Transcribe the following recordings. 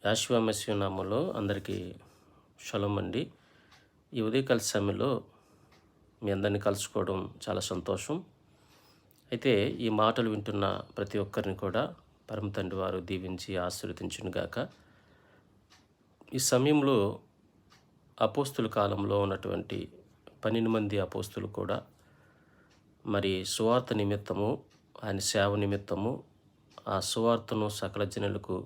యాషువా Messiah నామంలో అందరికీ shalom అండి. ఈ ఉదయకాల సమయంలో మీ అందరిని కలుసుకోవడం చాలా సంతోషం. అయితే ఈ మాటలు వింటున్న ప్రతి ఒక్కరిని కూడా పరమ తండ్రి వారు దీవించి ఆశీర్వదించునుగాక. ఈ సమయంలో అపోస్తుల కాలంలో ఉన్నటువంటి 12 మంది అపోస్తులు కూడా మరి సువార్త నిమిత్తము, ఆయన సేవ నిమిత్తము, ఆ సువార్తను సకల జనులకు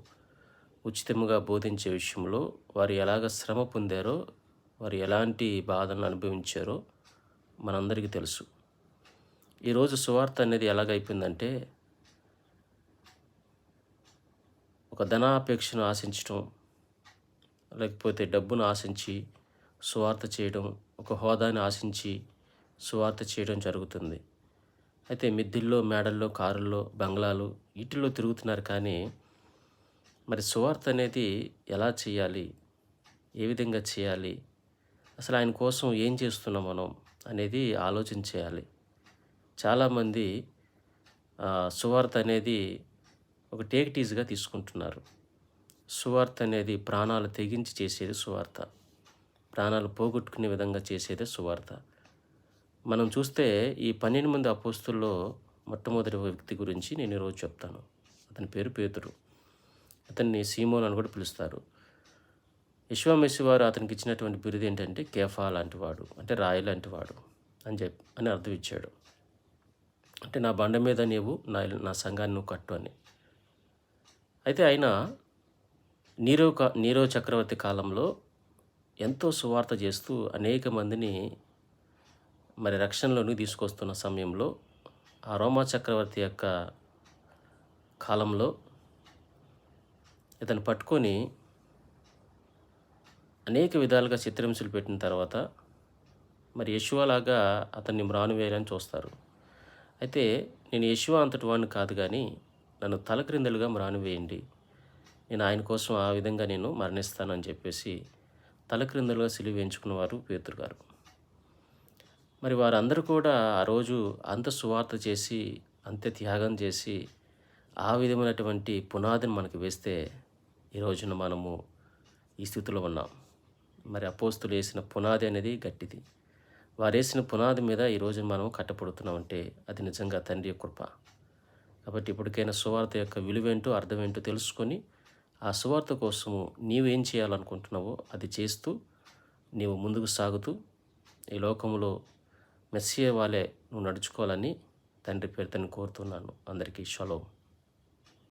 ఉచితముగా బోధించే విషయంలో వారు ఎలాగ శ్రమ పొందారో, వారు ఎలాంటి బాధలను అనుభవించారో మనందరికీ తెలుసు. ఈరోజు సువార్త అనేది ఎలాగైపోయిందంటే, ఒక ధనాపేక్షను ఆశించటం, లేకపోతే డబ్బును ఆశించి సువార్త చేయడం, ఒక హోదాని ఆశించి సువార్త చేయడం జరుగుతుంది. అయితే మిద్దిల్లో, మేడల్లో, కారుల్లో, బంగ్లాలు వీటిల్లో తిరుగుతున్నారు. కానీ మరి సువార్త అనేది ఎలా చేయాలి, ఏ విధంగా చేయాలి, అసలు ఆయన కోసం ఏం చేస్తున్నాం మనం అనేది ఆలోచన చేయాలి. చాలామంది సువార్త అనేది ఒక టేక్ ఈజీగా తీసుకుంటున్నారు. సువార్త అనేది ప్రాణాలు తెగించి చేసేది సువార్త. ప్రాణాలు పోగొట్టుకునే విధంగా చేసేదే సువార్త. మనం చూస్తే ఈ 12 మంది అపోస్తుల్లో మొట్టమొదటి వ్యక్తి గురించి నేను ఈరోజు చెప్తాను. అతని పేరు పేతురు. అతన్ని సీమోన్ అని కూడా పిలుస్తారు. యెషువా మెస్సియా వారు అతనికి ఇచ్చినటువంటి బిరుదు ఏంటంటే కేఫా లాంటివాడు, అంటే రాయి లాంటివాడు అని అర్థం ఇచ్చాడు. అంటే నా బండ మీద నీవు నా సంఘాన్ని నువ్వు కట్టు అని. అయితే ఆయన నీరో చక్రవర్తి కాలంలో ఎంతో సువార్త చేస్తూ అనేక మందిని మరి రక్షణలోకి తీసుకొస్తున్న సమయంలో, ఆ రోమా చక్రవర్తి యొక్క కాలంలో ఇతను పట్టుకొని అనేక విధాలుగా చిత్రహింసలు పెట్టిన తర్వాత మరి యెషువాలాగా అతన్ని మ్రానువేయాలని చూస్తారు. అయితే నేను యెషువా అంతటి వాడిని కాదు, కానీ నన్ను తలక్రిందులుగా మ్రానువేయండి, నేను ఆయన కోసం ఆ విధంగా నేను మరణిస్తానని చెప్పేసి తలక్రిందులుగా సిలువ వేయించుకున్నవారు పేతురు గారు. మరి వారందరూ కూడా ఆ రోజు అంత సువార్త చేసి, అంత త్యాగం చేసి, ఆ విధమైనటువంటి పునాదిని మనకు వేస్తే ఈ రోజున మనము ఈ స్థితిలో ఉన్నాం. మరి అపోస్తులు వేసిన పునాది అనేది గట్టిది. వారు వేసిన పునాది మీద ఈరోజు మనం కట్టపడుతున్నామంటే అది నిజంగా తండ్రి కృప. కాబట్టి ఇప్పటికైనా సువార్త యొక్క విలువేంటో, అర్థమేంటో తెలుసుకొని ఆ సువార్త కోసము నీవేం చేయాలనుకుంటున్నావో అది చేస్తూ నీవు ముందుకు సాగుతూ ఈ లోకంలో మెస్సియా వాళ్ళే నువ్వు నడుచుకోవాలని తండ్రి పేరుతో కోరుతున్నాను. అందరికీ షలోమ్.